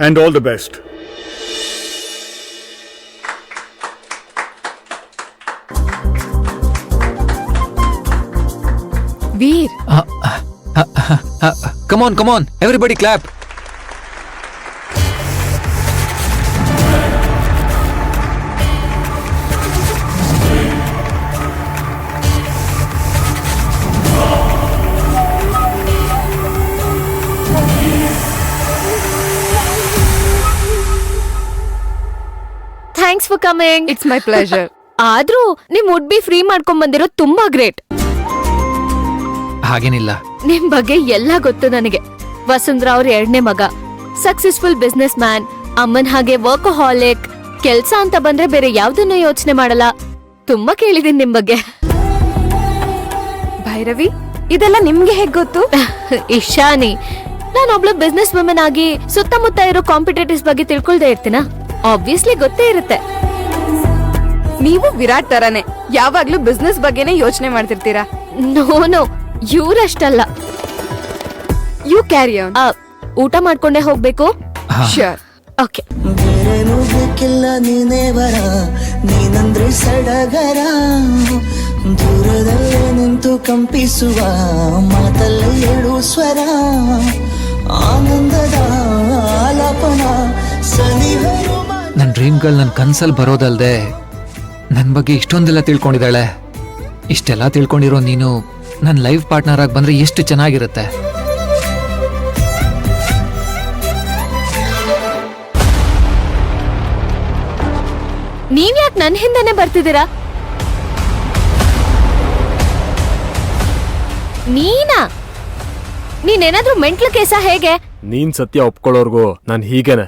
and all the best. Veer. Come on. Everybody clap. Thanks for coming. It's my pleasure. ಆದ್ರೂ ನಿಮ್ would be free ಮಾಡ್ಕೊಂಡ್ ಬಂದಿರೋದು ತುಂಬಾ great. ಹಾಗೇನಿಲ್ಲ. ನಿಮ್ ಬಗ್ಗೆ ಎಲ್ಲ ಗೊತ್ತು ನನಗೆ. ವಸುಂಧರಾ ಅವ್ರ 2ನೇ ಮಗ, ಸಕ್ಸಸ್ಫುಲ್ ಬಿಸ್ನೆಸ್ ಮ್ಯಾನ್, ಅಮ್ಮನ್ ಹಾಗೆ ವರ್ಕಹಾಲಿಕ್, ಕೆಲ್ಸ ಅಂತ ಬಂದ್ರೆ ಬೇರೆ ಯಾವ್ದನ್ನು ಯೋಚನೆ ಮಾಡಲ್ಲ. ತುಂಬಾ ಕೇಳಿದೀನಿ ನಿಮ್ ಬಗ್ಗೆ. ಭೈರವಿ, ಇದೆಲ್ಲ ನಿಮ್ಗೆ ಹೇಗ್ ಗೊತ್ತು? ಇಶಾನಿ, ನಾನೊಬ್ಳು ಬಿಸ್ನೆಸ್ ವುಮೆನ್ ಆಗಿ ಸುತ್ತಮುತ್ತ ಇರೋ ಕಾಂಪಿಟೇಟಿವ್ಸ್ ಬಗ್ಗೆ ತಿಳ್ಕೊಳ್ದೆ ಇರ್ತೀನ? ಆಬ್ವಿಯಸ್ಲಿ ಗೊತ್ತೇ ಇರುತ್ತೆ. ನೀವು ವಿರಾಟ್ ತರಾನೇ ಯಾವಾಗ್ಲೂ ಬಿಸ್ನೆಸ್ ಬಗ್ಗೆನೇ ಯೋಚನೆ ಮಾಡ್ತಿರ್ತೀರಾ. ನೋ, ಇವ್ರಷ್ಟಲ್ಲ. You carry on. ಊಟ ಮಾಡ್ಕೊಂಡೇ ಹೋಗ್ಬೇಕು. ಶ್ಯೂರ್. ಓಕೆ. ಬೇರೇನು ಬೇಕಿಲ್ಲ, ನೀನೇ ಬರ, ನೀನಂದ್ರೆ ಸಡಗರ, ದೂರದಲ್ಲೇ ನಿಂತು ಕಂಪಿಸುವ ಮಾತಲ್ಲೇ ಏಳು ಸ್ವರ, ಆನಂದದ ಆಲಾಪನ ಸನಿಹರು. ನನ್ನ ಡ್ರೀಮ್ ಗರ್ಲ್ ನನ್ನ ಕನ್ಸಲ್ಲಿ ಬರೋದಲ್ದೆ ನನ್ನ ಬಗ್ಗೆ ಇಷ್ಟೊಂದೆಲ್ಲ ತಿಳ್ಕೊಂಡಿದ್ದಾಳೆ. ಇಷ್ಟೆಲ್ಲ ತಿಳ್ಕೊಂಡಿರೋ ನೀನು ನನ್ನ ಲೈಫ್ ಪಾರ್ಟ್ನರ್ ಆಗಿ ಬಂದ್ರೆ ಎಷ್ಟು ಚೆನ್ನಾಗಿರುತ್ತೆ. ನೀವ್ಯಾಕ್ ನನ್ ಹಿಂದೆನೆ ಬರ್ತಿದ್ದೀರಾ? ನೀನೇನಾದ್ರೂ ಮೆಂಟ್ಲು ಕೇಸ ಹೇಗೆ? ನೀನ್ ಸತ್ಯ ಒಪ್ಕೊಳ್ಳೋರ್ಗು ನಾನ್ ಹೀಗೇನೆ.